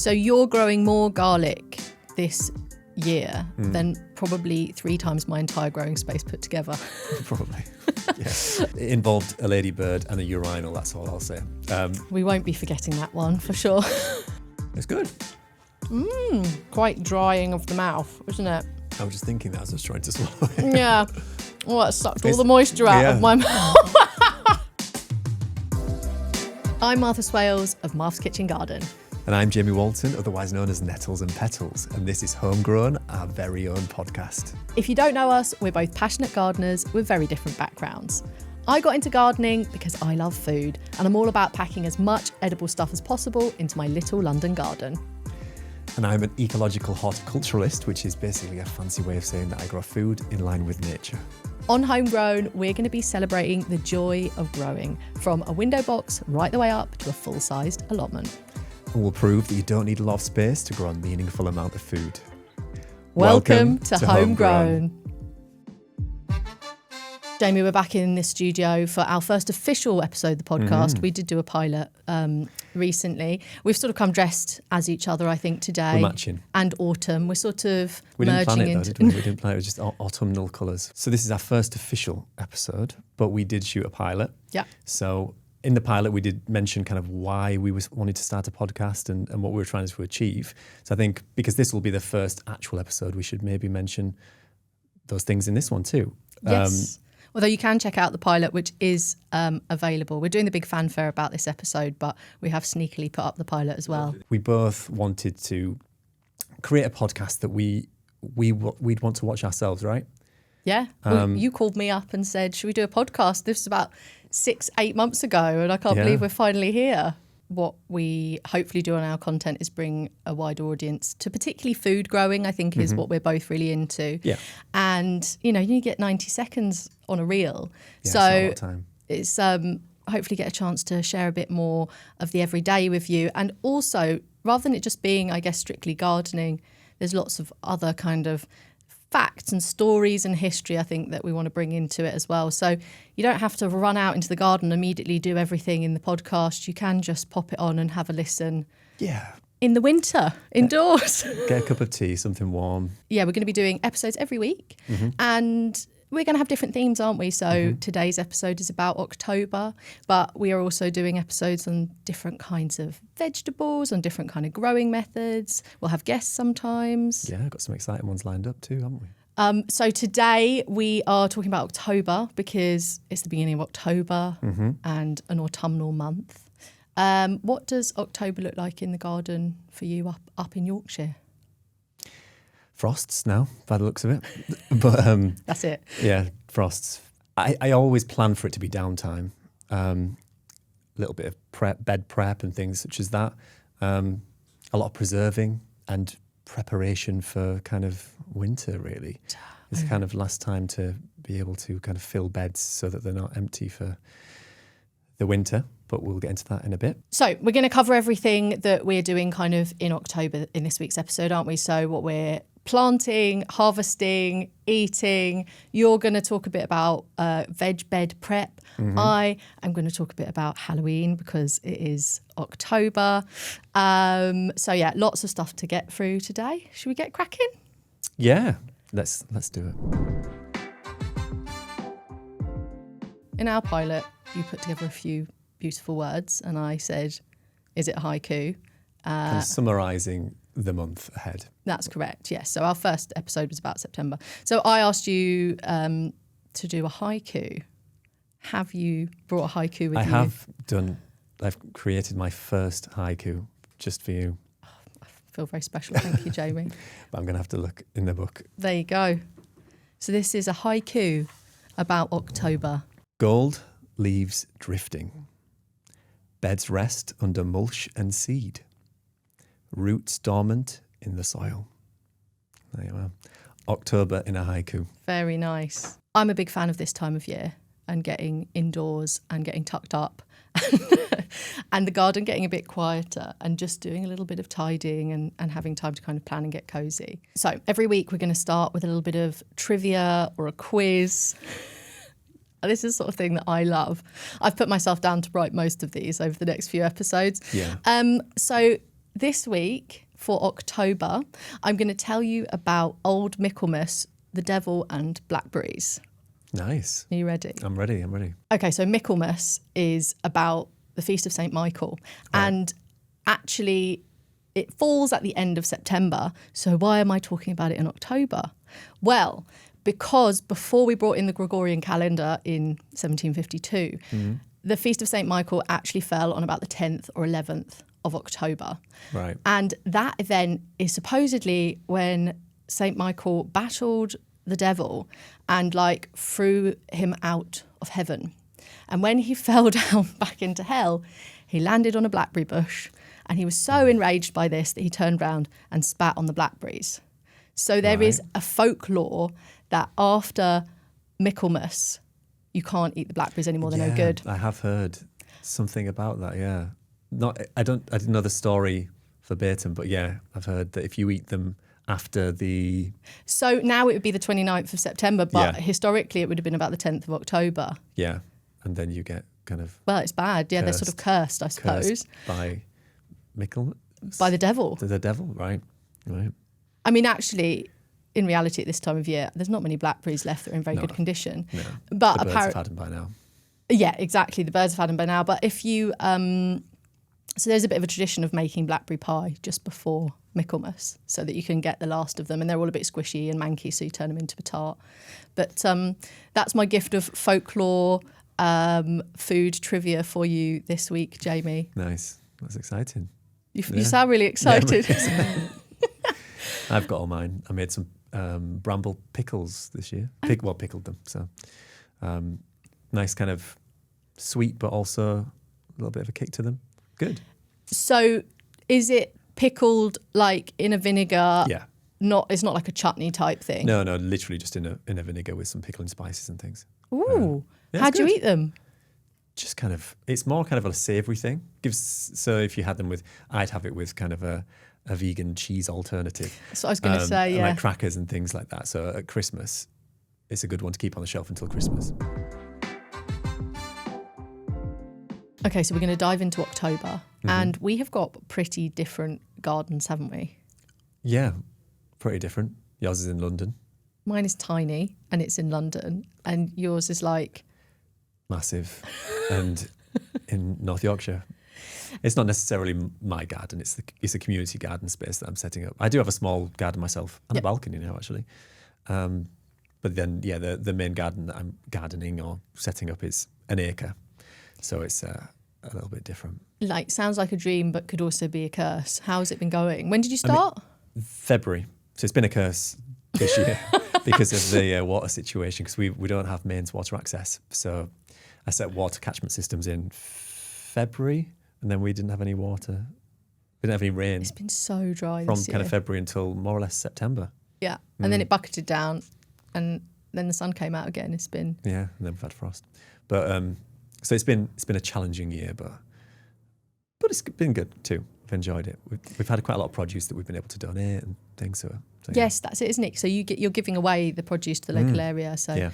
So you're growing more garlic this year than probably 3 times my entire growing space put together. Probably. Yeah. It involved a ladybird and a urinal, that's all I'll say. We won't be forgetting that one for sure. It's good. Quite drying of the mouth, isn't it? I was just thinking that as I was trying to swallow it. Yeah. Oh, that sucked all the moisture out of my mouth. I'm Martha Swales of Marf's Kitchen Garden. And I'm Jamie Walton, otherwise known as Nettles Petals, and this is Homegrown, our very own podcast. If you don't know us, we're both passionate gardeners with very different backgrounds. I got into gardening because I love food, and I'm all about packing as much edible stuff as possible into my little London garden. And I'm an ecological horticulturalist, which is basically a fancy way of saying that I grow food in line with nature. On Homegrown, we're going to be celebrating the joy of growing, from a window box right the way up to a full-sized allotment. And we'll prove that you don't need a lot of space to grow a meaningful amount of food. Welcome to Homegrown. Jamie, we're back in the studio for our first official episode of the podcast. We did do a pilot recently. We've sort of come dressed as each other, I think, today. We're matching. And autumn. We're sort of We didn't plan merging it, into... though, did we? We didn't plan it. It was just autumnal colours. So this is our first official episode, but we did shoot a pilot. Yeah. So in the pilot, we did mention kind of why we wanted to start a podcast and what we were trying to achieve. So I think because this will be the first actual episode, we should maybe mention those things in this one too. Yes. Although you can check out the pilot, which is available. We're doing the big fanfare about this episode, but we have sneakily put up the pilot as well. We both wanted to create a podcast that we'd want to watch ourselves, right? Yeah. You called me up and said, should we do a podcast? This was about 6-8 months ago, and I can't believe we're finally here. What we hopefully do on our content is bring a wider audience to particularly food growing, I think is what we're both really into. Yeah. And, you get 90 seconds on a reel. Yeah, so it's not a lot of time. It's hopefully get a chance to share a bit more of the everyday with you. And also, rather than it just being, I guess, strictly gardening, there's lots of other kind of facts and stories and history, I think, that we want to bring into it as well. So you don't have to run out into the garden and immediately do everything in the podcast. You can just pop it on and have a listen. Yeah. In the winter, indoors. Get a cup of tea, something warm. Yeah, we're going to be doing episodes every week. And we're going to have different themes, aren't we? So today's episode is about October, but we are also doing episodes on different kinds of vegetables, on different kind of growing methods. We'll have guests sometimes. Yeah, got some exciting ones lined up too, haven't we? So today we are talking about October because it's the beginning of October and an autumnal month. What does October look like in the garden for you up in Yorkshire? Frosts now, by the looks of it. But That's it. yeah, frosts. I always plan for it to be downtime. A little bit of bed prep and things such as that. A lot of preserving and preparation for kind of winter, really. It's kind of last time to be able to kind of fill beds so that they're not empty for the winter. But we'll get into that in a bit. So we're going to cover everything that we're doing kind of in October in this week's episode, aren't we? So what we're planting, harvesting, eating. You're going to talk a bit about veg bed prep. I am going to talk a bit about Halloween because it is October. So yeah, lots of stuff to get through today. Should we get cracking? Yeah, let's do it. In our pilot, you put together a few beautiful words and I said, is it a haiku? Kind of summarising the month ahead. That's correct, yes. So our first episode was about September. So I asked you to do a haiku. Have you brought a haiku with you? I have done. I've created my first haiku just for you. Oh, I feel very special. Thank you, Jamie. But I'm going to have to look in the book. There you go. So this is a haiku about October. Gold leaves drifting. Beds rest under mulch and seed. Roots dormant in the soil. There you are. October in a haiku. Very nice. I'm a big fan of this time of year and getting indoors and getting tucked up and the garden getting a bit quieter and just doing a little bit of tidying and having time to kind of plan and get cozy. So every week we're going to start with a little bit of trivia or a quiz. This is the sort of thing that I love. I've put myself down to write most of these over the next few episodes. Yeah. So this week for October, I'm going to tell you about old Michaelmas, the devil and blackberries. Nice. Are you ready? I'm ready. Okay, so Michaelmas is about the Feast of St. Michael. Right. And actually, it falls at the end of September. So why am I talking about it in October? Well, because before we brought in the Gregorian calendar in 1752, the Feast of St. Michael actually fell on about the 10th or 11th of October. Right. And that event is supposedly when St. Michael battled the devil and like threw him out of heaven. And when he fell down back into hell, he landed on a blackberry bush, and he was so enraged by this that he turned round and spat on the blackberries. So there is a folklore that after Michaelmas, you can't eat the blackberries anymore, they're no good. I have heard something about that, yeah. I didn't know the story verbatim, but yeah, I've heard that if you eat them after the... So now it would be the 29th of September, but historically it would have been about the 10th of October. Yeah, and then you get kind of... Well, it's bad. Yeah, they're sort of cursed, I suppose. Cursed by Michaelmas? By the devil. The devil, right. I mean, actually, in reality at this time of year, there's not many blackberries left that are in very good condition. No, but the birds have had them by now. Yeah, exactly. The birds have had them by now. But if you... so there's a bit of a tradition of making blackberry pie just before Michaelmas so that you can get the last of them. And they're all a bit squishy and manky, so you turn them into a tart. But that's my gift of folklore food trivia for you this week, Jamie. Nice. That's exciting. You sound really excited. Yeah, I've got all mine. I made some bramble pickles this year. Pickled them. So nice kind of sweet, but also a little bit of a kick to them. Good. So is it pickled like in a vinegar? Yeah. It's not like a chutney type thing? No, literally just in a vinegar with some pickling spices and things. Ooh. Yeah, how do you eat them? Just kind of, it's more kind of a savoury thing. So if you had them with, I'd have it with kind of a vegan cheese alternative. So I was going to say, and like crackers and things like that. So at Christmas, it's a good one to keep on the shelf until Christmas. Okay, so we're going to dive into October, and we have got pretty different gardens, haven't we? Yeah, pretty different. Yours is in London. Mine is tiny, and it's in London, and yours is like... massive, and in North Yorkshire. It's not necessarily my garden, it's a community garden space that I'm setting up. I do have a small garden myself, and a balcony now, actually. But then, yeah, the main garden that I'm gardening or setting up is an acre. So it's a little bit different. Like, sounds like a dream, but could also be a curse. How's it been going? When did you start? February. So it's been a curse this year because of the water situation, because we don't have mains water access. So I set water catchment systems in February, and then we didn't have any water. We didn't have any rain. It's been so dry from this year. Kind of February until more or less September. Yeah, and then it bucketed down, and then the sun came out again. It's been... Yeah, and then we've had frost. But... so it's been a challenging year, but it's been good too. I've enjoyed it. We've had quite a lot of produce that we've been able to donate and things. So yes, that's it, isn't it? So you're giving away the produce to the local area. So yeah.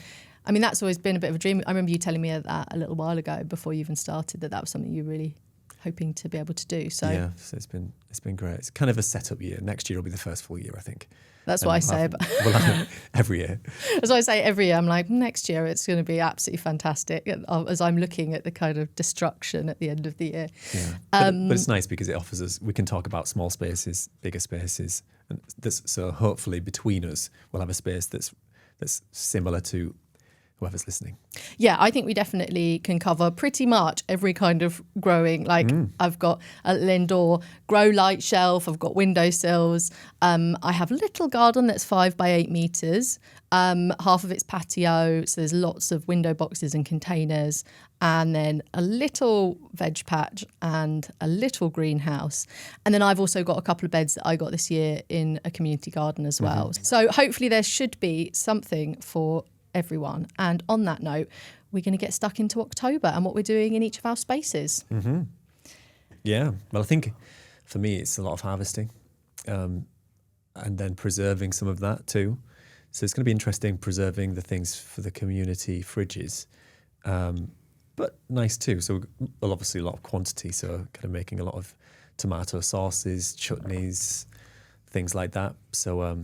I mean, that's always been a bit of a dream. I remember you telling me that a little while ago before you even started that was something you were really hoping to be able to do. So yeah, so it's been great. It's kind of a setup year. Next year will be the first full year, I think. That's what I say. We'll have every year. That's what I say every year. I'm like, next year it's going to be absolutely fantastic. As I'm looking at the kind of destruction at the end of the year. Yeah, but it's nice because it offers us. We can talk about small spaces, bigger spaces, and so hopefully between us we'll have a space that's similar to whoever's listening. Yeah, I think we definitely can cover pretty much every kind of growing. Like I've got a little indoor grow light shelf, I've got windowsills. I have a little garden that's 5 by 8 meters. Half of it's patio, so there's lots of window boxes and containers, and then a little veg patch and a little greenhouse. And then I've also got a couple of beds that I got this year in a community garden as well. So hopefully there should be something for everyone. And on that note, we're going to get stuck into October and what we're doing in each of our spaces. Yeah, well, I think for me it's a lot of harvesting and then preserving some of that too. So it's going to be interesting preserving the things for the community fridges, but nice too. So, well, obviously a lot of quantity, so kind of making a lot of tomato sauces, chutneys, things like that. So,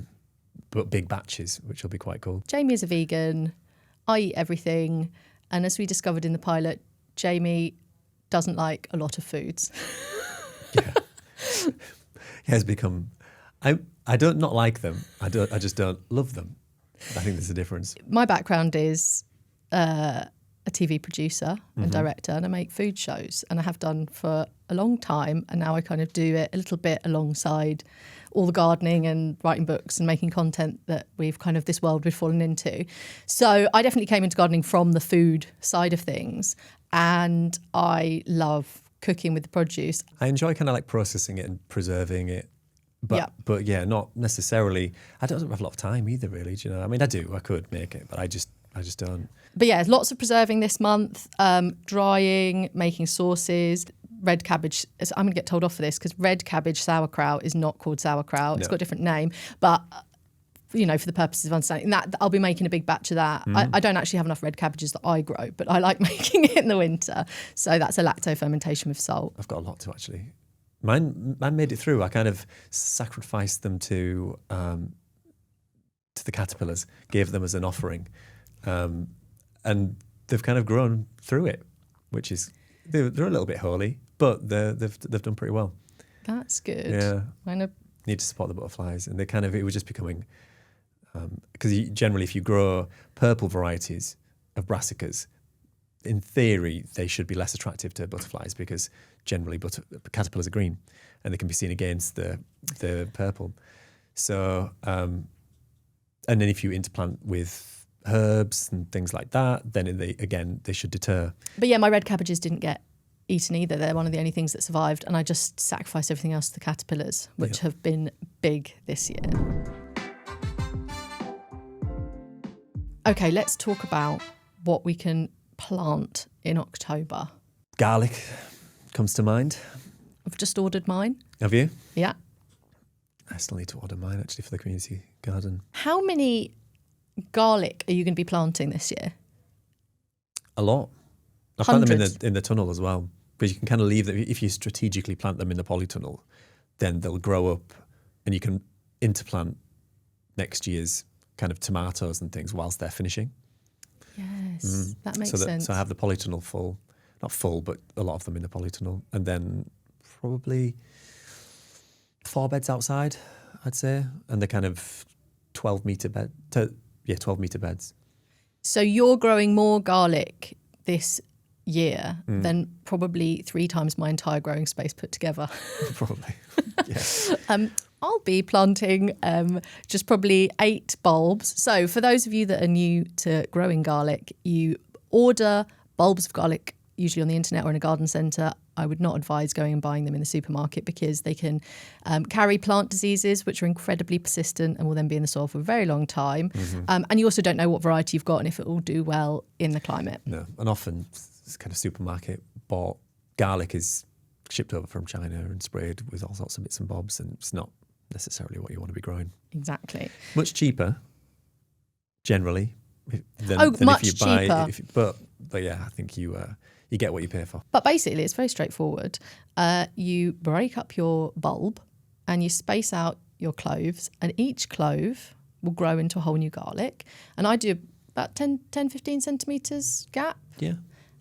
but big batches, which will be quite cool. Jamie is a vegan. I eat everything. And as we discovered in the pilot, Jamie doesn't like a lot of foods. Yeah. He has become... I don't not like them. I just don't love them. I think there's a difference. My background is a TV producer and director, and I make food shows, and I have done for a long time. And now I kind of do it a little bit alongside all the gardening and writing books and making content that this world we've fallen into. So I definitely came into gardening from the food side of things, and I love cooking with the produce. I enjoy kind of like processing it and preserving it. But yeah, not necessarily. I don't have a lot of time either, really. Do you know? I mean, I do. I could make it, but I just don't. But yeah, lots of preserving this month, drying, making sauces, red cabbage. I'm going to get told off for this because red cabbage sauerkraut is not called sauerkraut. It's got a different name. But, for the purposes of understanding that, I'll be making a big batch of that. I don't actually have enough red cabbages that I grow, but I like making it in the winter. So that's a lacto fermentation with salt. I've got a lot to actually. Mine made it through. I kind of sacrificed them to the caterpillars, gave them as an offering, and they've kind of grown through it, which is they're a little bit holy, but they've done pretty well. That's good. Yeah, need to support the butterflies, and it was just becoming because generally if you grow purple varieties of brassicas, in theory, they should be less attractive to butterflies because generally caterpillars are green and they can be seen against the purple. So, and then if you interplant with herbs and things like that, then they should deter. But yeah, my red cabbages didn't get eaten either. They're one of the only things that survived, and I just sacrificed everything else to the caterpillars, which have been big this year. Okay, let's talk about what we can plant in October. Garlic comes to mind. I've just ordered mine. Have you? Yeah. I still need to order mine actually for the community garden. How many garlic are you going to be planting this year? A lot. I plant them in the tunnel as well, because you can kind of leave them if you strategically plant them in the polytunnel, then they'll grow up, and you can interplant next year's kind of tomatoes and things whilst they're finishing. Yes, that makes sense. So I have the polytunnel full, not full, but a lot of them in the polytunnel, and then probably 4 beds outside, I'd say, and they're kind of 12-metre beds. So you're growing more garlic this year than probably 3 times my entire growing space put together. Probably, yes. I'll be planting just probably 8 bulbs. So for those of you that are new to growing garlic, you order bulbs of garlic usually on the internet or in a garden centre. I would not advise going and buying them in the supermarket because they can carry plant diseases, which are incredibly persistent and will then be in the soil for a very long time. And you also don't know what variety you've got and if it will do well in the climate. No, and often this kind of supermarket bought garlic is shipped over from China and sprayed with all sorts of bits and bobs, and it's not necessarily what you want to be growing. Exactly. Much cheaper, generally, than much if you buy. cheaper. But yeah, I think you get what you pay for. But basically, it's very straightforward. You break up your bulb and you space out your cloves, and each clove will grow into a whole new garlic. And I do about 10-15 centimetres gap. Yeah.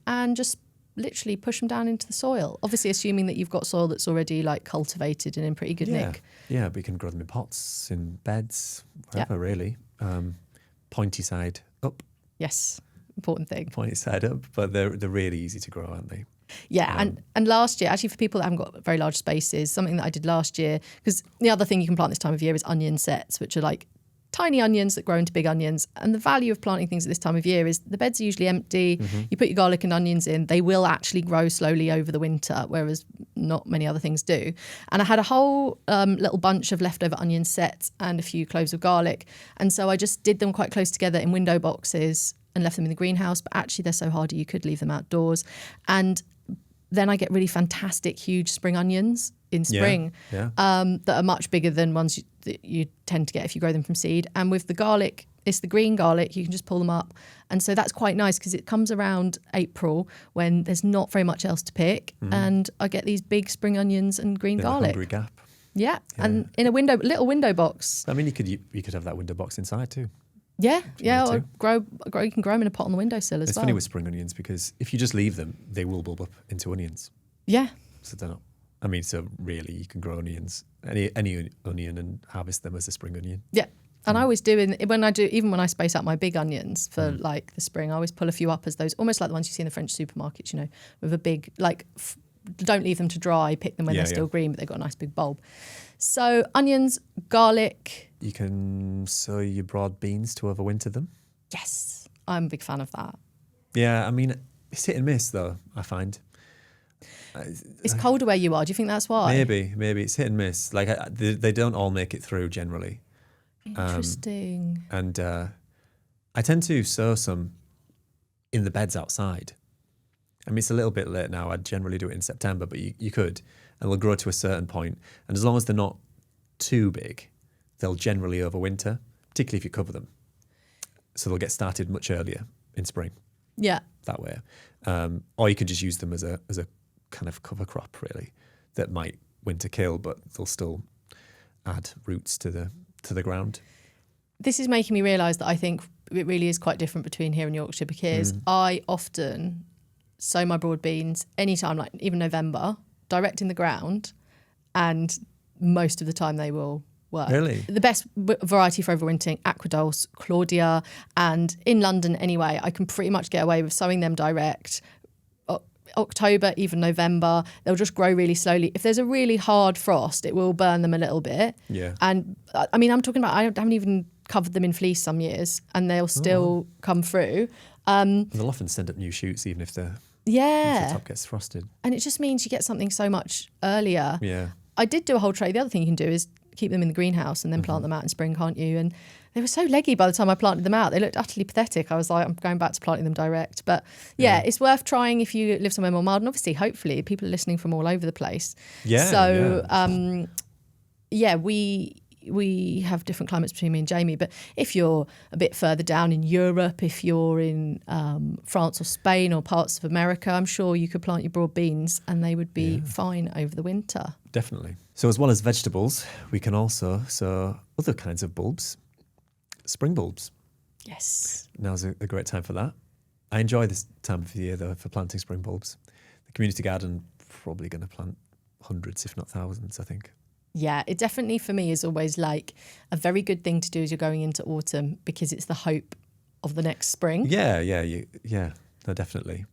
And just literally push them down into the soil. Obviously, assuming that you've got soil that's already like cultivated and in pretty good nick. Yeah, but you can grow them in pots, in beds, wherever really. Pointy side up. Yes, important thing. Pointy side up, but they're really easy to grow, aren't they? Yeah, and last year, actually for people that haven't got very large spaces, something that I did last year, because the other thing you can plant this time of year is onion sets, which are like tiny onions that grow into big onions. And the value of planting things at this time of year is the beds are usually empty. You put your garlic and onions in, they will actually grow slowly over the winter, whereas not many other things do. And I had a whole little bunch of leftover onion sets and a few cloves of garlic. And so I just did them quite close together in window boxes and left them in the greenhouse. But actually they're so hardy you could leave them outdoors. And then I get really fantastic huge spring onions in spring that are much bigger than ones that you tend to get if you grow them from seed. And with the garlic It's the green garlic. You can just pull them up. And so that's quite nice because it comes around April when there's not very much else to pick. And I get these big spring onions and green garlic. Hungry gap. Yeah. And in a little window box. I mean, you could have that window box inside too. Yeah. Or you can grow them in a pot on the windowsill as well. It's funny with spring onions because if you just leave them, they will bulb up into onions. Yeah. So they're not. I mean, so really, you can grow onions, any onion, and harvest them as a spring onion. Yeah, and I always do. When I space out my big onions for like the spring, I always pull a few up as those, almost like the ones you see in the French supermarkets. With a big don't leave them to dry. Pick them when they're still green, but they've got a nice big bulb. So onions, garlic. You can sow your broad beans to overwinter them. Yes, I'm a big fan of that. Yeah, I mean, it's hit and miss though, I find. It's colder where you are. Do you think that's why? Maybe it's hit and miss. Like they don't all make it through generally. Interesting. And I tend to sow some in the beds outside. I mean, it's a little bit late now. I'd generally do it in September, but you could, and they'll grow to a certain point. And as long as they're not too big, they'll generally overwinter, particularly if you cover them. So they'll get started much earlier in spring. Yeah. That way, or you could just use them as a kind of cover crop, really, that might winter kill, but they'll still add roots to the ground. This is making me realise that I think it really is quite different between here and Yorkshire, because I often sow my broad beans anytime, like even November, direct in the ground, and most of the time they will work. Really? The best variety for overwintering, Aqua Dulce, Claudia, and in London anyway, I can pretty much get away with sowing them direct. October, even November, they'll just grow really slowly. If there's a really hard frost, it will burn them a little bit. Yeah. And I mean, I'm talking about, I haven't even covered them in fleece some years, and they'll still come through. They'll often send up new shoots, even if the top gets frosted. And it just means you get something so much earlier. Yeah. I did do a whole tray. The other thing you can do is keep them in the greenhouse and then plant them out in spring, can't you? And they were so leggy by the time I planted them out. They looked utterly pathetic. I was like, I'm going back to planting them direct. But yeah, it's worth trying if you live somewhere more mild. And obviously, hopefully, people are listening from all over the place. Yeah. So, we have different climates between me and Jamie. But if you're a bit further down in Europe, if you're in France or Spain or parts of America, I'm sure you could plant your broad beans and they would be fine over the winter. Definitely. So as well as vegetables, we can also sow other kinds of bulbs. Spring bulbs. Yes. Now's a great time for that. I enjoy this time of the year, though, for planting spring bulbs. The community garden, probably going to plant hundreds, if not thousands, I think. Yeah, it definitely, for me, is always like a very good thing to do as you're going into autumn, because it's the hope of the next spring. Yeah, no, definitely.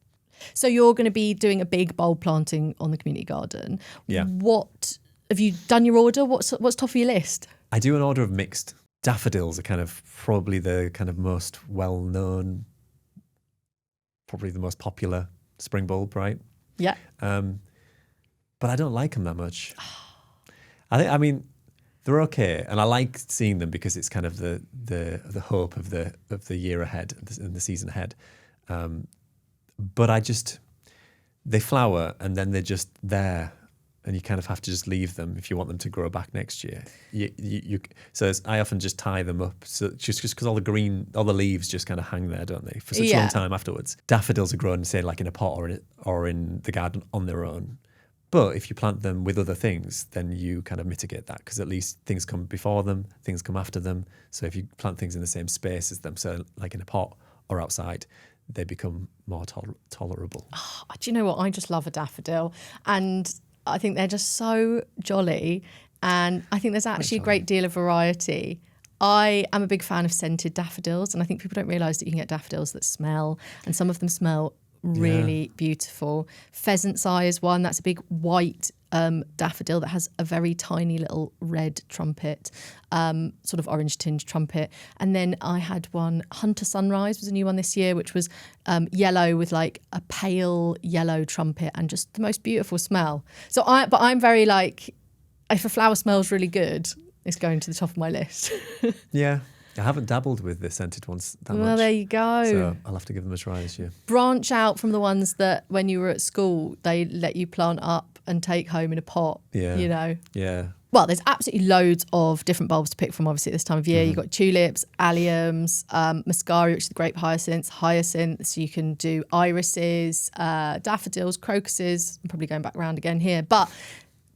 So you're going to be doing a big bulb planting on the community garden. Yeah. What, have you done your order? What's top of your list? I do an order of mixed. Daffodils are kind of probably the kind of most well-known, probably the most popular spring bulb, right? Yeah. But I don't like them that much. I mean, they're okay, and I like seeing them because it's kind of the hope of the year ahead and the season ahead. But they flower and then they're just there. And you kind of have to just leave them if you want them to grow back next year. I often just tie them up, so just because all the leaves just kind of hang there, don't they, for such a long time afterwards. Daffodils are grown, say, like in a pot or in the garden on their own. But if you plant them with other things, then you kind of mitigate that, because at least things come before them, things come after them. So if you plant things in the same space as them, so like in a pot or outside, they become more tolerable. Oh, do you know what? I just love a daffodil, and I think they're just so jolly, and I think there's actually a great deal of variety. I am a big fan of scented daffodils, and I think people don't realise that you can get daffodils that smell, and some of them smell really beautiful. Pheasant's eye is one. That's a big white daffodil that has a very tiny little red trumpet, sort of orange tinged trumpet. And then I had one, Hunter Sunrise was a new one this year, which was yellow with like a pale yellow trumpet and just the most beautiful smell. So I'm very like, if a flower smells really good, it's going to the top of my list. Yeah. I haven't dabbled with the scented ones that much. Well, there you go. So I'll have to give them a try this year. Branch out from the ones that when you were at school, they let you plant up and take home in a pot, Yeah. you know. Yeah. Well, there's absolutely loads of different bulbs to pick from, obviously, at this time of year. You've got tulips, alliums, muscari, which is the grape hyacinths. You can do irises, daffodils, crocuses. I'm probably going back around again here. But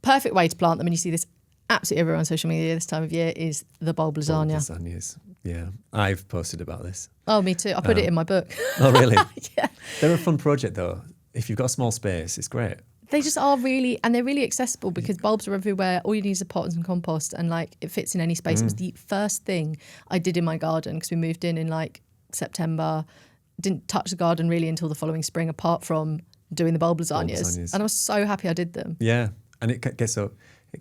perfect way to plant them, and you see this absolutely everywhere on social media this time of year, is the bulb lasagna. Lasagnas, yeah. I've posted about this. Oh, me too. I put it in my book. Oh, really? Yeah. They're a fun project, though. If you've got a small space, it's great. They just are really, and they're really accessible because bulbs are everywhere. All you need is a pot and some compost, and like it fits in any space. It was the first thing I did in my garden because we moved in like September. Didn't touch the garden really until the following spring, apart from doing the bulb lasagnas. And I was so happy I did them. Yeah, and it gets so.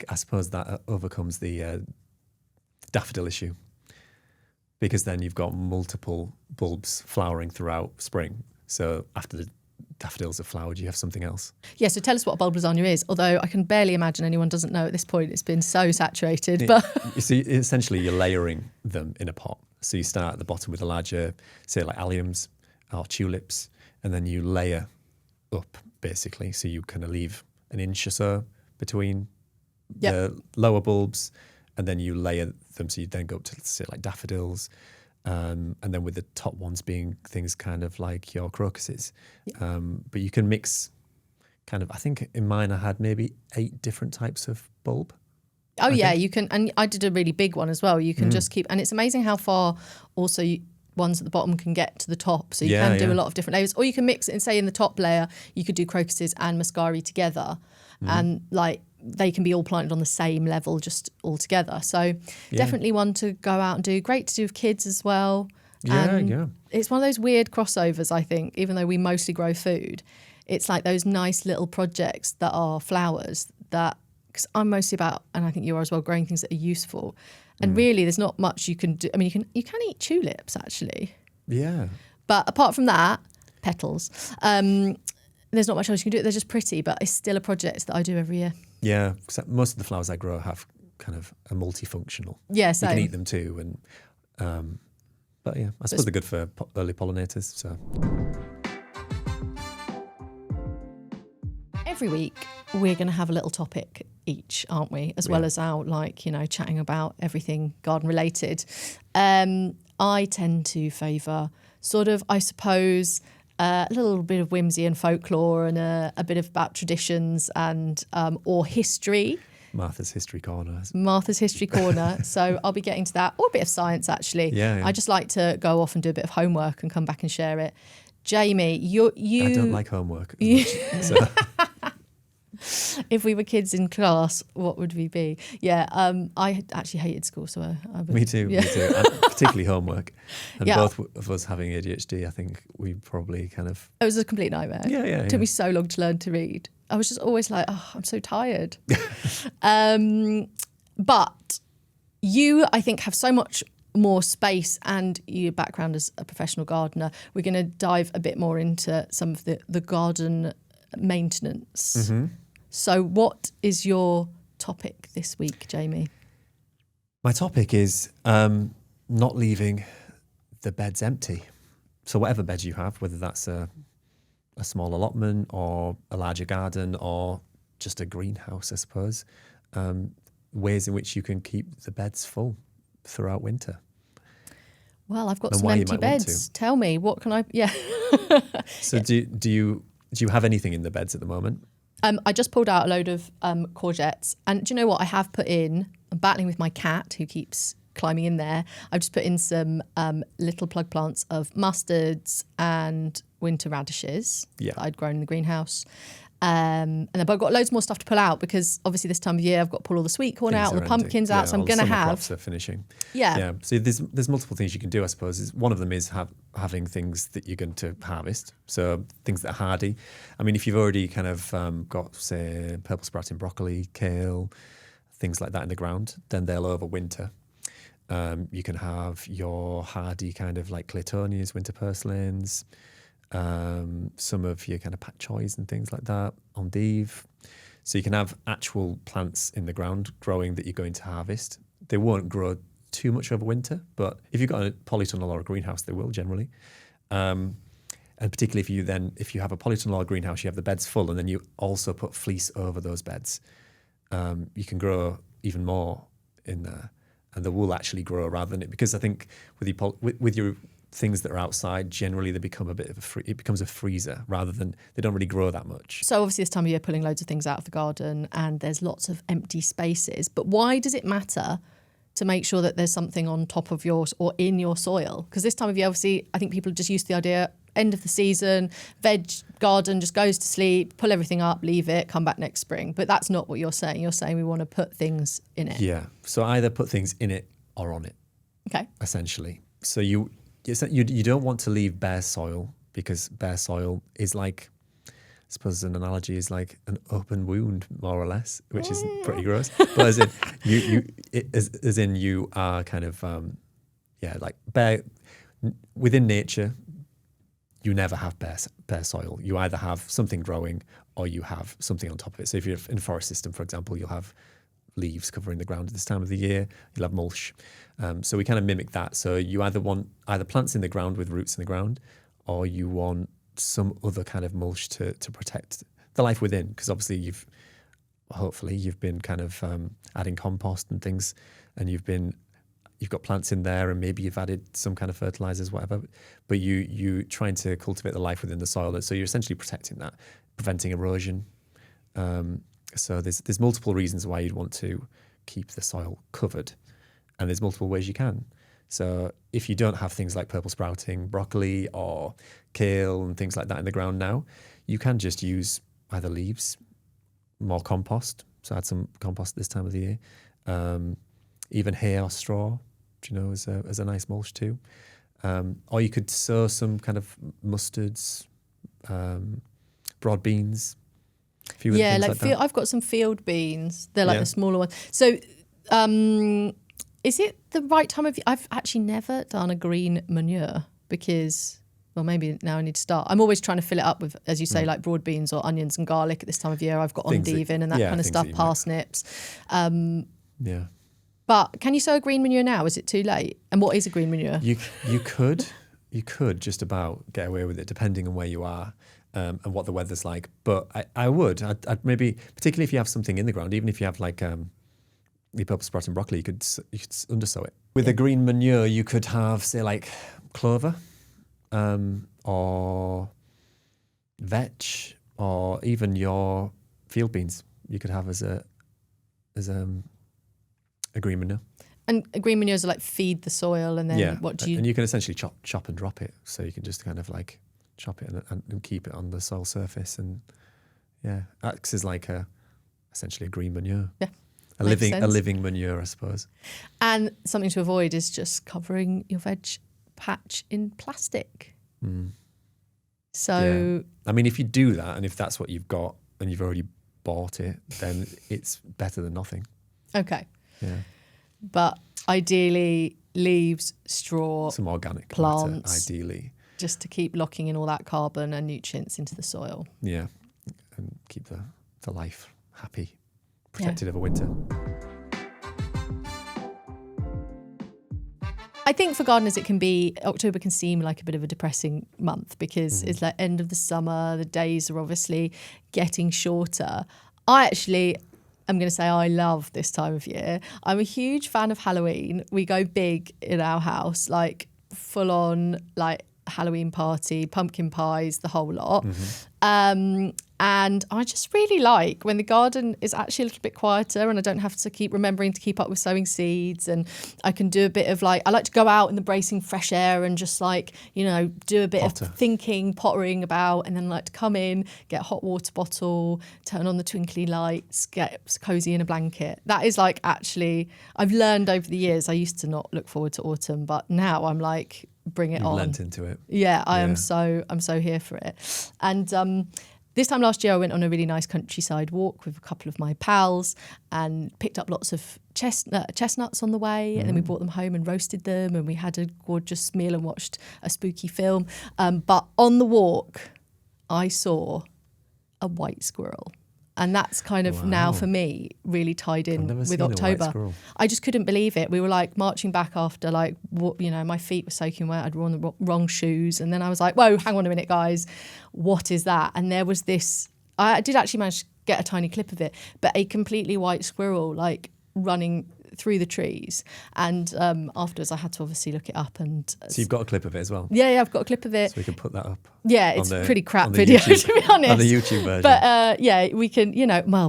I suppose that overcomes the daffodil issue, because then you've got multiple bulbs flowering throughout spring. So after the daffodils have flowered, you have something else. Yeah, so tell us what a bulb lasagna is, although I can barely imagine anyone doesn't know at this point. It's been so saturated. But you see, essentially you're layering them in a pot. So you start at the bottom with the larger, say like alliums or tulips, and then you layer up basically. So you kind of leave an inch or so between the lower bulbs, and then you layer them. So you then go up to, say, like daffodils, and then with the top ones being things kind of like your crocuses. But you can mix kind of, I think in mine I had maybe 8 different types of bulb. Oh, yeah, you can. And I did a really big one as well. You can just keep, and it's amazing how far also ones at the bottom can get to the top. So you can do a lot of different layers. Or you can mix it and say in the top layer, you could do crocuses and muscari together. And like they can be all planted on the same level just all together. So definitely one to go out and do. Great to do with kids as well. Yeah. It's one of those weird crossovers, I think, even though we mostly grow food. It's like those nice little projects that are flowers that, because I'm mostly about, and I think you are as well, growing things that are useful. And really, there's not much you can do. I mean, you can eat tulips, actually. Yeah. But apart from that, petals, there's not much else you can do. They're just pretty, but it's still a project that I do every year. Yeah, most of the flowers I grow have kind of a multifunctional. Yeah, same. You can eat them too. And but yeah, I suppose they're good for early pollinators. So every week we're going to have a little topic each, aren't we? As well as our chatting about everything garden related. I tend to favour sort of, I suppose, a little bit of whimsy and folklore, and a bit of about traditions and or history. Martha's History Corner. So I'll be getting to that, or a bit of science actually. Yeah. I just like to go off and do a bit of homework and come back and share it. Jamie, you I don't like homework as much, so. If we were kids in class, what would we be? Yeah, I actually hated school, so I would. Me too, and particularly homework. And both of us having ADHD, I think we probably kind of... It was a complete nightmare. Yeah. It took me so long to learn to read. I was just always like, oh, I'm so tired. But you, I think, have so much more space, and your background as a professional gardener. We're going to dive a bit more into some of the garden maintenance. Mm-hmm. So what is your topic this week, Jamie? My topic is not leaving the beds empty. So whatever beds you have, whether that's a small allotment or a larger garden or just a greenhouse, I suppose, ways in which you can keep the beds full throughout winter. Well, I've got some empty beds. Tell me, what can I... Yeah. So do you have anything in the beds at the moment? I just pulled out a load of courgettes, and do you know what I have put in? I'm battling with my cat who keeps climbing in there. I've just put in some little plug plants of mustards and winter radishes that I'd grown in the greenhouse. And then, but I've got loads more stuff to pull out because obviously this time of year I've got to pull all the sweet corn out, all the pumpkins out. So I'm going to have... crops are finishing. Yeah. So there's multiple things you can do, I suppose. One of them is having things that you're going to harvest. So things that are hardy. I mean, if you've already kind of got, say, purple sprouting broccoli, kale, things like that in the ground, then they'll overwinter. You can have your hardy kind of like claytonias, winter purslane, some of your kind of pak choys and things like that, endive. So you can have actual plants in the ground growing that you're going to harvest. They won't grow too much over winter, but if you've got a polytunnel or a greenhouse, they will generally. And particularly if you have a polytunnel or a greenhouse, you have the beds full, and then you also put fleece over those beds. You can grow even more in there, and the wool actually grow rather than it. Because I think with your things that are outside, generally they become a bit of it becomes a freezer rather than they don't really grow that much. So obviously this time of year, pulling loads of things out of the garden, and there's lots of empty spaces. But why does it matter to make sure that there's something on top of yours or in your soil? Because this time of year, obviously, I think people are just used to the idea, end of the season, veg garden just goes to sleep, pull everything up, leave it, come back next spring. But that's not what you're saying. You're saying we want to put things in it. Yeah. So either put things in it or on it. Okay. Essentially. So you don't want to leave bare soil, because bare soil is like, I suppose an analogy is like an open wound, more or less, which is pretty gross. But as in you are kind of like bare within nature. You never have bare soil. You either have something growing or you have something on top of it. So if you're in a forest system, for example, you'll have leaves covering the ground at this time of the year. You'll have mulch. So we kind of mimic that. So you either want plants in the ground with roots in the ground, or you want some other kind of mulch to protect the life within. Because obviously hopefully you've been kind of adding compost and things, and you've got plants in there, and maybe you've added some kind of fertilizers, whatever, but you trying to cultivate the life within the soil. So you're essentially protecting that, preventing erosion. So there's multiple reasons why you'd want to keep the soil covered, and there's multiple ways you can. So if you don't have things like purple sprouting broccoli or kale and things like that in the ground now, you can just use either leaves, more compost. So add some compost this time of the year. Even hay or straw, as a nice mulch too. Or you could sow some kind of mustards, broad beans. Yeah, like I've got some field beans. They're like the smaller ones. So is it the right time of year? I've actually never done a green manure because, well, maybe now I need to start. I'm always trying to fill it up with, as you say, like broad beans or onions and garlic at this time of year. I've got endive and that kind of stuff, parsnips. Yeah. But can you sow a green manure now? Is it too late? And what is a green manure? You could just about get away with it, depending on where you are and what the weather's like. But I'd maybe, particularly if you have something in the ground, even if you have like the purple sprouting broccoli, you could undersow it. With a green manure, you could have, say, like clover or vetch, or even your field beans. You could have as a green manure. And green manures are like feed the soil, and then what do you... And you can essentially chop and drop it. So you can just kind of like chop it and keep it on the soil surface, and acts as like essentially a green manure. Yeah. A living manure, I suppose. And something to avoid is just covering your veg patch in plastic. So I mean, if you do that, and if that's what you've got and you've already bought it, then it's better than nothing. Okay. Yeah. But ideally, leaves, straw, some organic plants, matter, ideally, just to keep locking in all that carbon and nutrients into the soil. Yeah, and keep the life happy, protected over winter. I think for gardeners, October can seem like a bit of a depressing month because it's like end of the summer. The days are obviously getting shorter. I'm going to say I love this time of year. I'm a huge fan of Halloween. We go big in our house, like full on, like Halloween party, pumpkin pies, the whole lot. And I just really like when the garden is actually a little bit quieter and I don't have to keep remembering to keep up with sowing seeds, and I can do a bit of I like to go out in the bracing fresh air and just do a bit of thinking, pottering about, and then like to come in, get a hot water bottle, turn on the twinkly lights, get cozy in a blanket. That is actually, I've learned over the years, I used to not look forward to autumn, but now I'm like, bring it on. You've lent into it. Yeah, I'm so here for it. And this time last year, I went on a really nice countryside walk with a couple of my pals and picked up lots of chestnuts on the way. And then we brought them home and roasted them. And we had a gorgeous meal and watched a spooky film. But on the walk, I saw a white squirrel. And that's kind of now for me really tied in with October. I just couldn't believe it. We were marching back after my feet were soaking wet. I'd worn the wrong shoes. And then I was like, whoa, hang on a minute, guys. What is that? And there was this, I did actually manage to get a tiny clip of it, but a completely white squirrel, running through the trees. And afterwards I had to obviously look it up. And So you've got a clip of it as well? Yeah, I've got a clip of it. So we can put that up. Yeah, it's a pretty crap video, to be honest. On the YouTube version. But yeah, we can,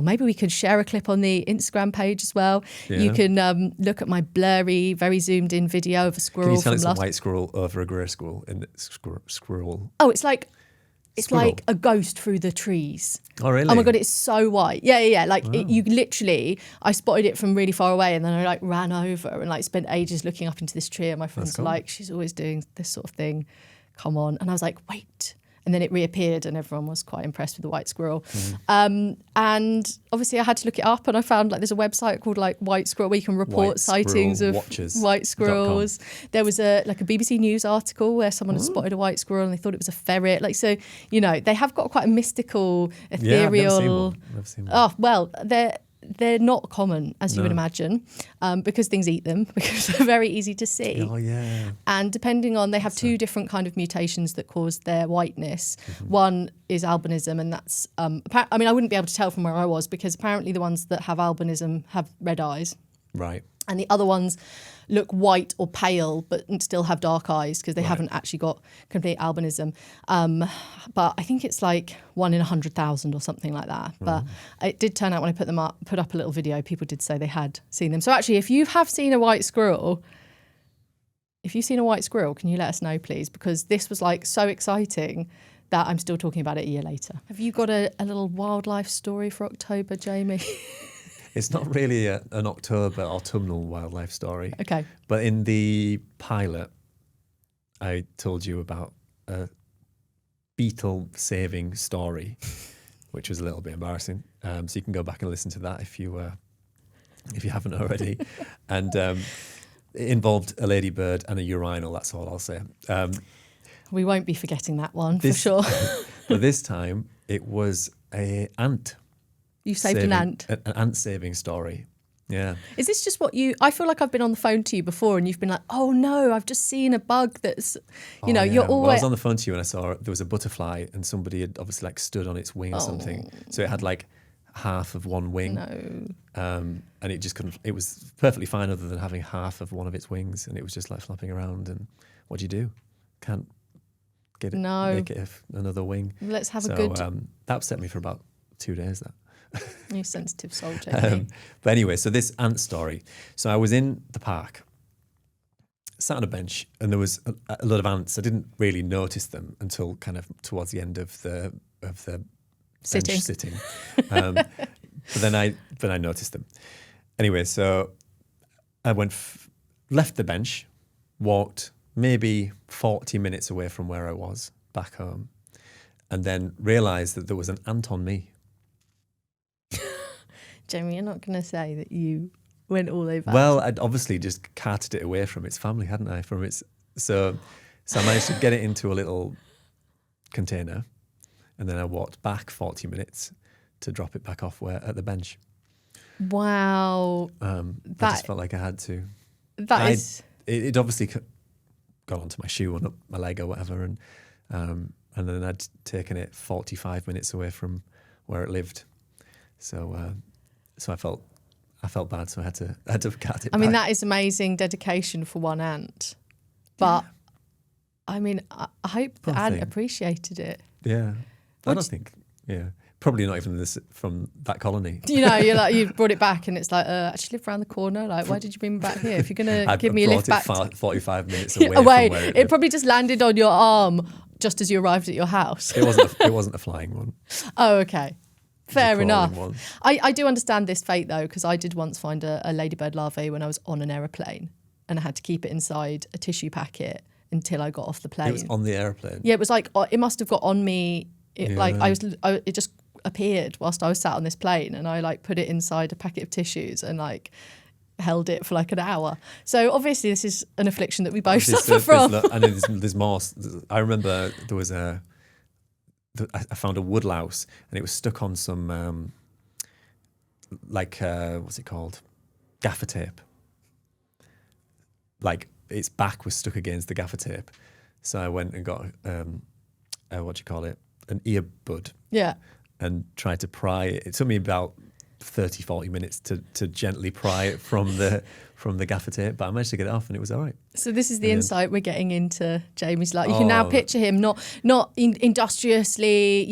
maybe we could share a clip on the Instagram page as well. Yeah. You can look at my blurry, very zoomed in video of a squirrel. Can you tell it's a white squirrel over a grey squirrel? Squirrel. Oh, it's like a ghost through the trees. Oh, really? Oh my God, it's so white. Yeah. Like you literally, I spotted it from really far away and then I like ran over and like spent ages looking up into this tree and my friends were like, she's always doing this sort of thing. Come on. And I was like, wait. And then it reappeared and everyone was quite impressed with the white squirrel. And obviously I had to look it up and I found like there's a website called like White Squirrel where you can report sightings of white squirrels. There was a BBC News article where someone had spotted a white squirrel and they thought it was a ferret. Like, so, they have got quite a mystical, ethereal... Yeah, I've never seen one. Oh, well, they're not common, as you would imagine, because things eat them, because they're very easy to see. Oh, yeah. And depending on, they have two different kind of mutations that cause their whiteness. One is albinism, and that's, I wouldn't be able to tell from where I was, because apparently the ones that have albinism have red eyes. Right. And the other ones look white or pale, but still have dark eyes because they haven't actually got complete albinism. But I think it's like 1 in 100,000 or something like that. But it did turn out when I put up a little video, people did say they had seen them. So actually, if you have seen a white squirrel, can you let us know, please? Because this was like so exciting that I'm still talking about it a year later. Have you got a little wildlife story for October, Jamie? It's not really an October autumnal wildlife story. Okay. But in the pilot, I told you about a beetle saving story, which was a little bit embarrassing. So you can go back and listen to that if you haven't already. And it involved a ladybird and a urinal, that's all I'll say. We won't be forgetting that one, for sure. But this time, it was an ant. You saved an ant. An ant saving story. Yeah. Is this just I feel like I've been on the phone to you before and you've been like, oh no, I've just seen a bug that's, you're always... Well, I was on the phone to you and I saw there was a butterfly and somebody had obviously like stood on its wing or something. So it had like half of one wing. No. And it just couldn't, it was perfectly fine other than having half of one of its wings and it was just like flapping around and what do you do? Can't get it, make it another wing. Let's have a good... that upset me for about 2 days, that. You sensitive soul, Jamie. But anyway, so this ant story. So I was in the park, sat on a bench, and there was a lot of ants. I didn't really notice them until kind of towards the end of the bench sitting. But then I noticed them. Anyway, so I left the bench, walked maybe 40 minutes away from where I was back home, and then realised that there was an ant on me. Jamie, you're not going to say that you went all over. Well, I'd obviously just carted it away from its family, hadn't I? So I managed to get it into a little container, and then I walked back 40 minutes to drop it back off at the bench. Wow. I just felt like I had to. It obviously got onto my shoe or up my leg or whatever, and then I'd taken it 45 minutes away from where it lived. So I felt bad, so I had to cut it back. I mean, that is amazing dedication for one ant. But, I mean, I hope the ant appreciated it. Yeah. I don't think, probably not even from that colony. You brought it back and it's like, I actually live around the corner. Like, why did you bring me back here? If you're going to give me a lift back... 45 minutes away from where it probably just landed on your arm just as you arrived at your house. It wasn't a flying one. Oh, okay. Fair enough. I do understand this fate though, because I did once find a ladybird larvae when I was on an aeroplane and I had to keep it inside a tissue packet until I got off the plane. It was on the aeroplane? Yeah, it was like, it must have got on me. It just appeared whilst I was sat on this plane and I like put it inside a packet of tissues and like held it for like an hour. So obviously this is an affliction that we both suffer from. And there's more. I remember there was I found a woodlouse and it was stuck on some what's it called? Gaffer tape. Like its back was stuck against the gaffer tape. So I went and got an earbud. Yeah. And tried to pry it. It took me about 30, 40 minutes to gently pry it from the gaffer tape, but I managed to get it off and it was all right. So this is the insight we're getting into Jamie's life. You can now picture him not industriously,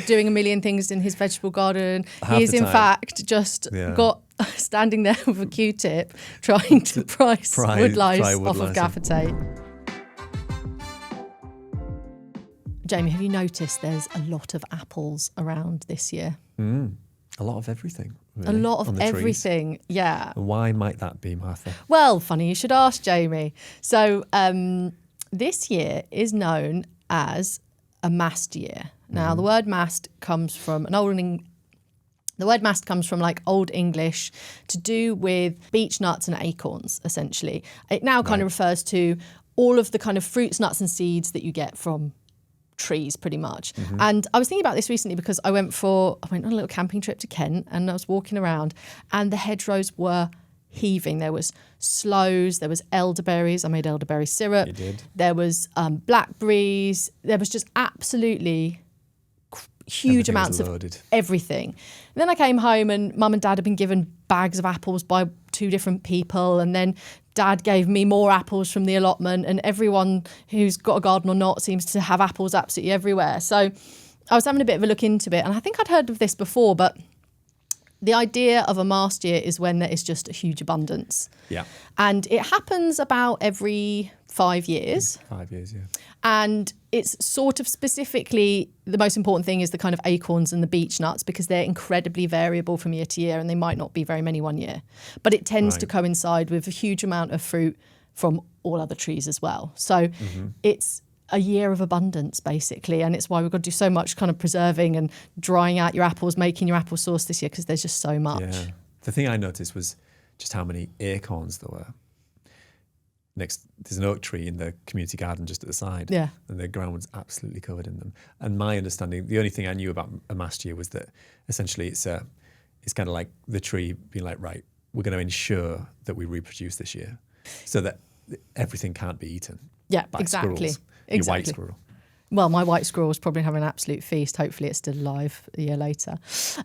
doing a million things in his vegetable garden. He is in fact just got standing there with a Q-tip trying to pry wood lice off of gaffer tape. Jamie, have you noticed there's a lot of apples around this year? A lot of everything. Really, a lot of everything, yeah. And why might that be, Martha? Well, funny you should ask, Jamie. So this year is known as a mast year. Now, the word mast comes from like Old English to do with beech nuts and acorns, essentially. It now kind of refers to all of the kind of fruits, nuts and seeds that you get from trees, pretty much. And I was thinking about this recently because I went on a little camping trip to Kent, and I was walking around and the hedgerows were heaving. There was sloes, there was elderberries. I made elderberry syrup. You did. There was blackberries. There was just absolutely huge amounts of everything. And then I came home and Mum and Dad had been given bags of apples by 2 different people, and then Dad gave me more apples from the allotment, and everyone who's got a garden or not seems to have apples absolutely everywhere. So I was having a bit of a look into it, and I think I'd heard of this before, but the idea of a mast year is when there is just a huge abundance. Yeah. And it happens about every 5 years. 5 years, yeah. And it's sort of specifically, the most important thing is the kind of acorns and the beech nuts, because they're incredibly variable from year to year and they might not be very many one year. But it tends to coincide with a huge amount of fruit from all other trees as well. So it's a year of abundance, basically. And it's why we've got to do so much kind of preserving and drying out your apples, making your apple sauce this year, because there's just so much. Yeah. The thing I noticed was just how many acorns there were. There's an oak tree in the community garden just at the side. Yeah. And the ground's absolutely covered in them. And my understanding, the only thing I knew about a mast year was that essentially it's kind of like the tree being like, right, we're going to ensure that we reproduce this year so that everything can't be eaten. Yeah, by exactly. Squirrels. Your white squirrel. Well, my white squirrel was probably having an absolute feast. Hopefully it's still alive a year later.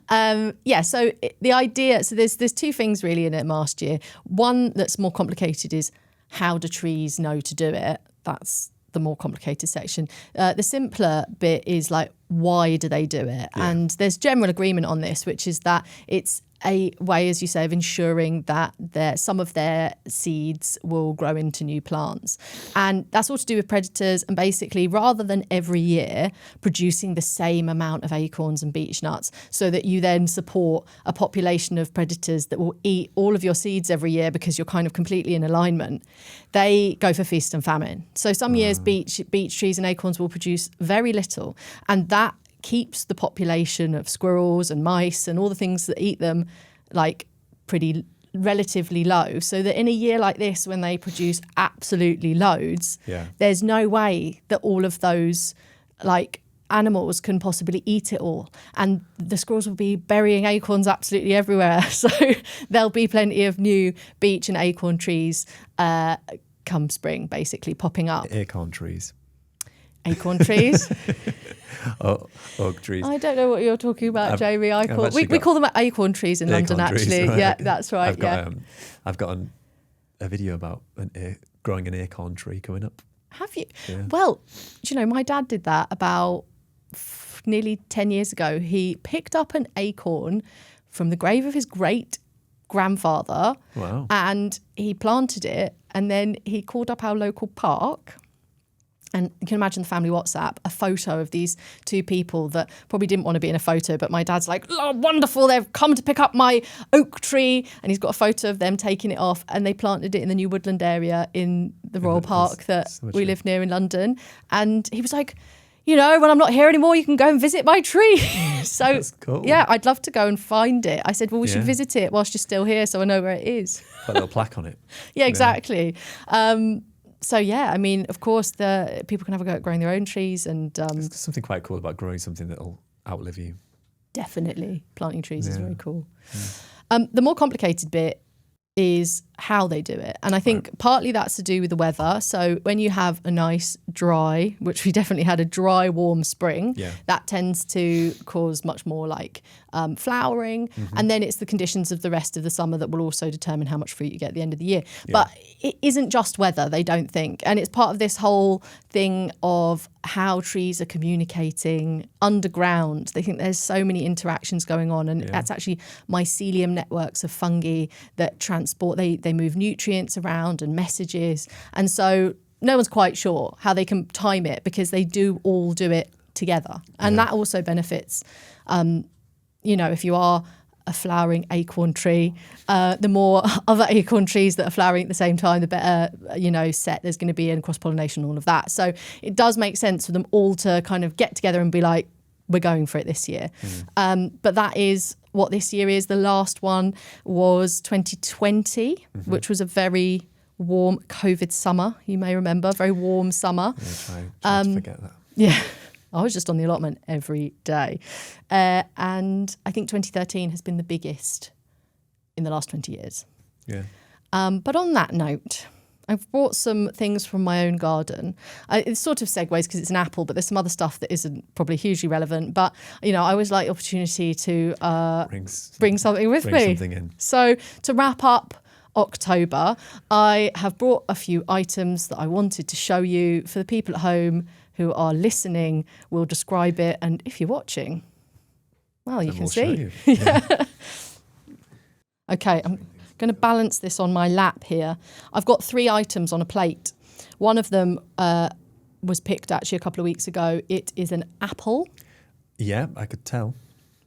So the idea, so there's 2 things really in it last year. One that's more complicated is how do trees know to do it? That's the more complicated section. The simpler bit is like, why do they do it? Yeah. And there's general agreement on this, which is that it's a way, as you say, of ensuring that some of their seeds will grow into new plants. And that's all to do with predators. And basically, rather than every year producing the same amount of acorns and beech nuts so that you then support a population of predators that will eat all of your seeds every year because you're kind of completely in alignment, they go for feast and famine. So some years beech trees and acorns will produce very little. And that keeps the population of squirrels and mice and all the things that eat them like pretty relatively low, so that in a year like this when they produce absolutely loads, there's no way that all of those like animals can possibly eat it all, and the squirrels will be burying acorns absolutely everywhere. So there'll be plenty of new beech and acorn trees come spring, basically popping up. Acorn trees. Acorn trees. Oak trees. I don't know what you're talking about, Jamie. We call them acorn trees in London, actually. Right. Yeah, that's right. I've got a video about growing an acorn tree coming up. Have you? Yeah. Well, my dad did that about nearly 10 years ago. He picked up an acorn from the grave of his great grandfather. Wow. And he planted it, and then he called up our local park. And you can imagine the family WhatsApp, a photo of these 2 people that probably didn't want to be in a photo, but my dad's like, oh, wonderful, they've come to pick up my oak tree. And he's got a photo of them taking it off, and they planted it in the new woodland area in the Royal Park that we live near in London. And he was like, when I'm not here anymore, you can go and visit my tree. So, that's cool. Yeah, I'd love to go and find it. I said, well, we should visit it whilst you're still here so I know where it is. Put a little plaque on it. Yeah, exactly. So, of course, the people can have a go at growing their own trees. And there's something quite cool about growing something that'll outlive you. Definitely. Planting trees is very cool. The more complicated bit is how they do it. And I think partly that's to do with the weather. So when you have a nice dry, which we definitely had a dry, warm spring, that tends to cause much more like flowering. And then it's the conditions of the rest of the summer that will also determine how much fruit you get at the end of the year. But it isn't just weather, they don't think. And it's part of this whole thing of how trees are communicating underground. They think there's so many interactions going on, and that's actually mycelium networks of fungi that transport, they move nutrients around and messages. And so no one's quite sure how they can time it, because they do all do it together. And that also benefits, if you are a flowering acorn tree, the more other acorn trees that are flowering at the same time, the better, set there's going to be in cross-pollination, all of that. So it does make sense for them all to kind of get together and be like, we're going for it this year. But that is what this year is. The last one was 2020, which was a very warm COVID summer. You may remember, very warm summer. Try to forget that. Yeah. I was just on the allotment every day. And I think 2013 has been the biggest in the last 20 years. Yeah. But on that note, I've brought some things from my own garden. It sort of segues because it's an apple, but there's some other stuff that isn't probably hugely relevant. But, I always like the opportunity to bring something with me. Bring something in. So to wrap up October, I have brought a few items that I wanted to show you. For the people at home who are listening, we'll describe it. And if you're watching, well, you can see. Yeah. Okay, I'm going to balance this on my lap here. I've got 3 items on a plate. One of them was picked actually a couple of weeks ago. It is an apple. Yeah, I could tell.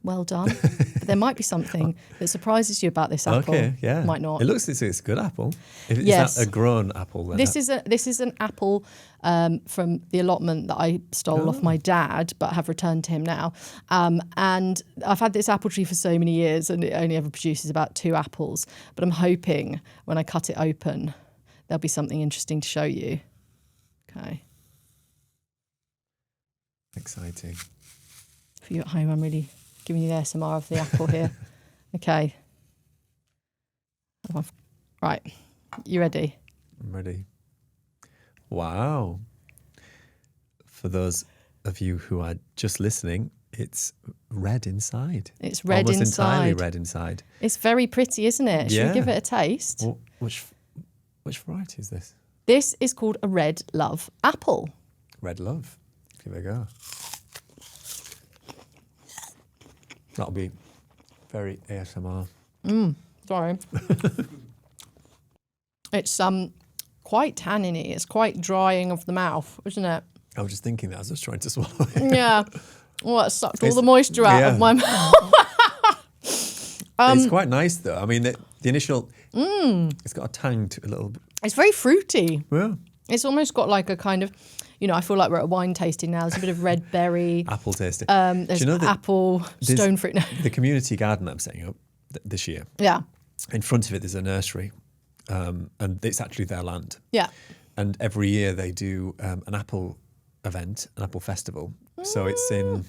Well done. But there might be something that surprises you about this apple. Okay, yeah. Might not. It looks it's a good apple. Yes. Is that a grown apple then? This is an apple from the allotment that I stole off my dad, but have returned to him now. And I've had this apple tree for so many years, and it only ever produces about 2 apples. But I'm hoping when I cut it open, there'll be something interesting to show you. Okay. Exciting. For you at home, I'm really giving you the ASMR of the apple here. Okay. Right. You ready? I'm ready. Wow. For those of you who are just listening, it's red inside. It's red Almost inside. Entirely red inside. It's very pretty, isn't it? Should we give it a taste? Well, which variety is this? This is called a red love apple. Red love. Give it a go. That'll be very ASMR. Sorry. It's quite tanniny. It's quite drying of the mouth, isn't it? I was just thinking that as I was trying to swallow it. Yeah. Oh, it sucked all the moisture out of my mouth. It's quite nice though. I mean, the initial, it's got a tang to a little bit. It's very fruity. Yeah. It's almost got like a kind of, I feel like we're at a wine tasting now. There's a bit of red berry. Apple tasting. There's apple, stone fruit. The community garden I'm setting up this year. Yeah. In front of it, there's a nursery, and it's actually their land. Yeah. And every year they do an apple event, an apple festival. So it's in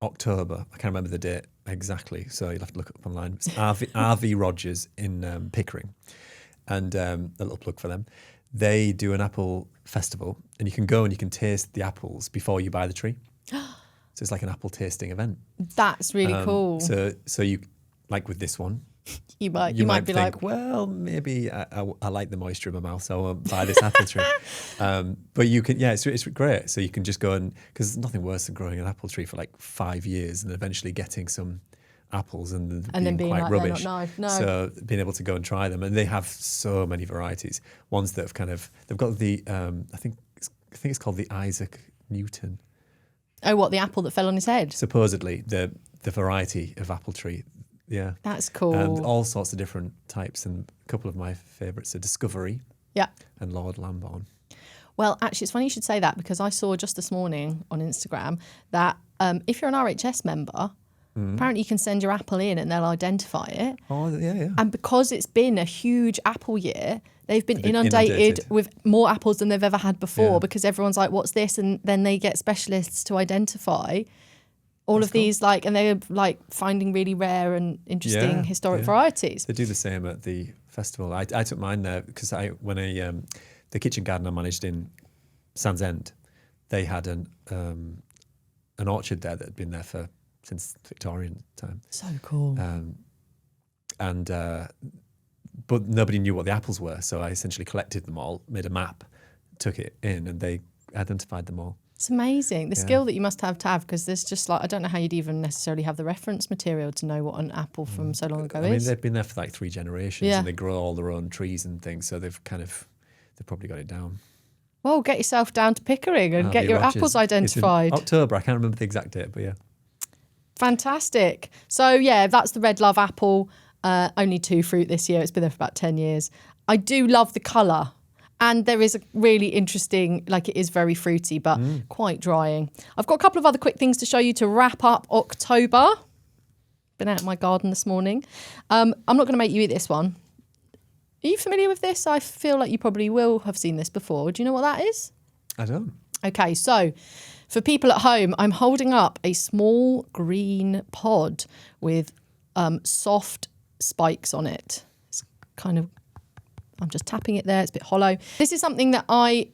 October. I can't remember the date exactly, so you'll have to look it up online. It's RV Rogers in Pickering. And a little plug for them. They do an apple festival, and you can go and you can taste the apples before you buy the tree. So it's like an apple tasting event. That's really cool. So you, like with this one, you might be think, like, well, maybe I like the moisture in my mouth, so I won't buy this apple tree. But you can, it's great. So you can just go and, because there's nothing worse than growing an apple tree for like 5 years and eventually getting some apples and then being quite like, rubbish. They're not nice. No. So being able to go and try them, and they have so many varieties. Ones that have they've got the I think it's called the Isaac Newton. Oh, what, the apple that fell on his head? Supposedly the variety of apple tree. Yeah, that's cool. And all sorts of different types, and a couple of my favourites are Discovery. Yeah. And Lord Lamborn. Well, actually, it's funny you should say that, because I saw just this morning on Instagram that if you're an RHS member, apparently you can send your apple in and they'll identify it. Oh, yeah. And because it's been a huge apple year, they've been inundated with more apples than they've ever had before, because everyone's like, what's this? And then they get specialists to identify all of these, like, and they're like finding really rare and interesting historic varieties. They do the same at the festival. I took mine there because the kitchen garden I managed in Sands End, they had an orchard there that had been there since Victorian time. So cool. But nobody knew what the apples were, so I essentially collected them all, made a map, took it in, and they identified them all. It's amazing. The skill that you must have, because there's just like, I don't know how you'd even necessarily have the reference material to know what an apple from so long ago is. I mean, they've been there for like 3 generations and they grow all their own trees and things. So they've probably got it down. Well, get yourself down to Pickering and get your apples identified. It's in October. I can't remember the exact date, but yeah. Fantastic. So yeah, that's the Red Love apple. Only 2 fruit this year. It's been there for about 10 years. I do love the colour. And there is a really interesting, like it is very fruity, but quite drying. I've got a couple of other quick things to show you to wrap up October. Been out in my garden this morning. I'm not going to make you eat this one. Are you familiar with this? I feel like you probably will have seen this before. Do you know what that is? I don't. Okay, so for people at home, I'm holding up a small green pod with soft spikes on it. It's kind of, I'm just tapping it there. It's a bit hollow. This is something that I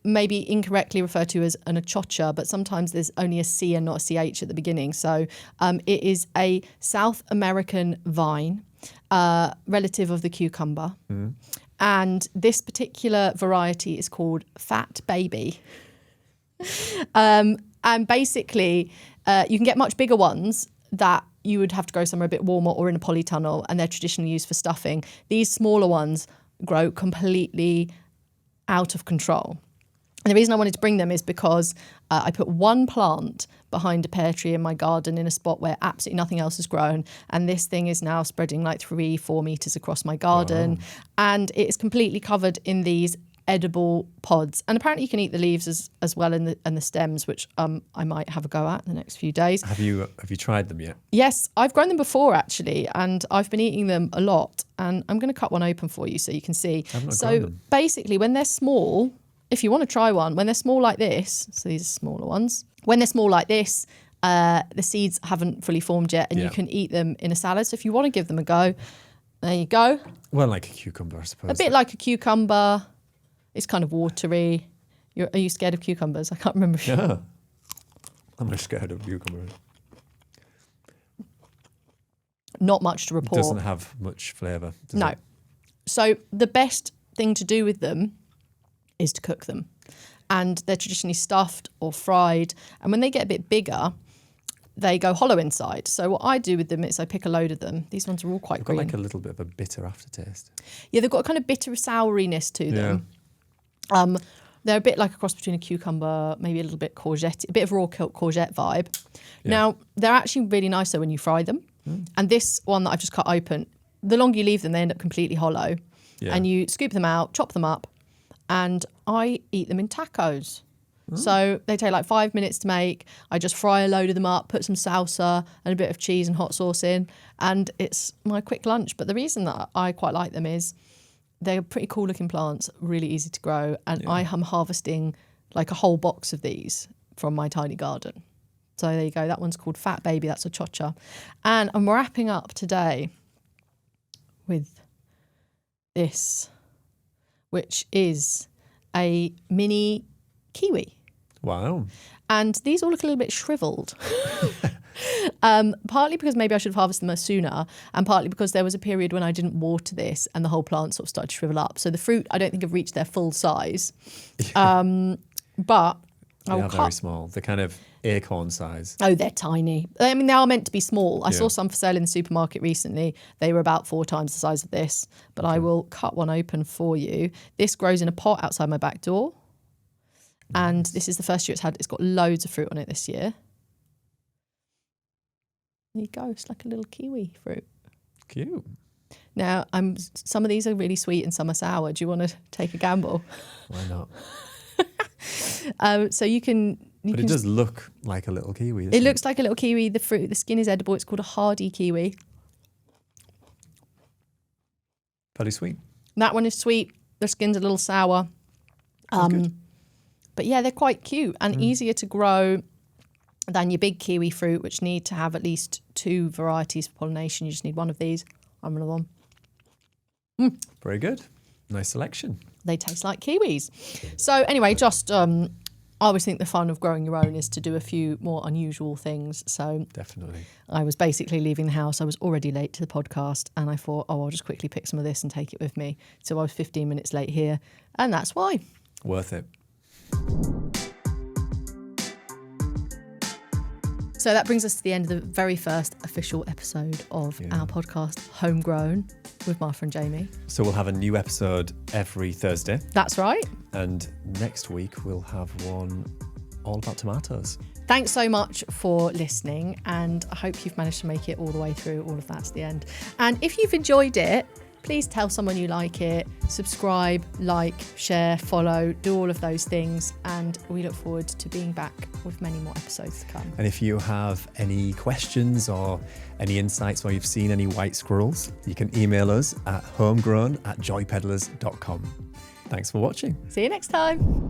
maybe incorrectly refer to as an achocha, but sometimes there's only a C and not a CH at the beginning. So it is a South American vine, relative of the cucumber. And this particular variety is called Fat Baby. And basically, you can get much bigger ones that you would have to go somewhere a bit warmer or in a polytunnel, and they're traditionally used for stuffing. These smaller ones grow completely out of control. And the reason I wanted to bring them is because I put one plant behind a pear tree in my garden in a spot where absolutely nothing else has grown. And this thing is now spreading like 3-4 meters across my garden. Wow. And it is completely covered in these edible pods. And apparently you can eat the leaves as well and the stems, which I might have a go at in the next few days. Have you tried them yet? Yes, I've grown them before actually, and I've been eating them a lot. And I'm going to cut one open for you so you can see. I've not grown them. Basically, when they're small, if you want to try one, when they're small like this, so these are smaller ones, when they're small like this, the seeds haven't fully formed yet, and you can eat them in a salad. So if you want to give them a go, there you go. Well, like a cucumber, I suppose. A bit like a cucumber. It's kind of watery. Are you scared of cucumbers? I can't remember. Yeah. I'm not scared of cucumbers. Not much to report. It doesn't have much flavour, does No. it? So the best thing to do with them is to cook them. And they're traditionally stuffed or fried. And when they get a bit bigger, they go hollow inside. So what I do with them is I pick a load of them. These ones are all quite green. They've got like a little bit of a bitter aftertaste. Yeah, they've got a kind of bitter souriness to them. They're a bit like a cross between a cucumber, maybe a little bit courgette, a bit of raw courgette vibe. Yeah. Now, they're actually really nice though when you fry them. And this one that I've just cut open, the longer you leave them, they end up completely hollow. Yeah. And you scoop them out, chop them up, and I eat them in tacos. So they take like 5 minutes to make. I just fry a load of them up, put some salsa and a bit of cheese and hot sauce in, and it's my quick lunch. But the reason that I quite like them is they're pretty cool looking plants, really easy to grow, and I am harvesting like a whole box of these from my tiny garden. So there you go. That one's called Fat Baby. That's a chocha. And I'm wrapping up today with this, which is a mini kiwi. Wow. And these all look a little bit shriveled. Partly because maybe I should have harvested them sooner, and partly because there was a period when I didn't water this and the whole plant sort of started to shrivel up. So the fruit, I don't think, have reached their full size. But they are very small. They're kind of acorn size. Oh, they're tiny. I mean, they are meant to be small. I saw some for sale in the supermarket recently. They were about 4 times the size of this, but I will cut one open for you. This grows in a pot outside my back door. And this is the first year it's got loads of fruit on it this year. There you go. It's like a little kiwi fruit. Cute. Now, some of these are really sweet and some are sour. Do you want to take a gamble? Why not? So you can... But it does look like a little kiwi. It looks like a little kiwi. The fruit, the skin is edible. It's called a hardy kiwi. Very sweet. That one is sweet. The skin's a little sour. Good. But yeah, they're quite cute and easier to grow than your big kiwi fruit, which need to have at least 2 varieties for pollination. You just need one of these. I'm another one. Very good. Nice selection. They taste like kiwis. So anyway, just I always think the fun of growing your own is to do a few more unusual things. So Definitely. I was basically leaving the house. I was already late to the podcast and I thought, I'll just quickly pick some of this and take it with me. So I was 15 minutes late here and that's why. Worth it. So that brings us to the end of the very first official episode of our podcast, Homegrown, with Martha and Jamie. So we'll have a new episode every Thursday. That's right. And next week we'll have one all about tomatoes. Thanks so much for listening, and I hope you've managed to make it all the way through all of that to the end. And if you've enjoyed it, please tell someone you like it, subscribe, like, share, follow, do all of those things. And we look forward to being back with many more episodes to come. And if you have any questions or any insights, or you've seen any white squirrels, you can email us at homegrown@joypeddlers.com. Thanks for watching. See you next time.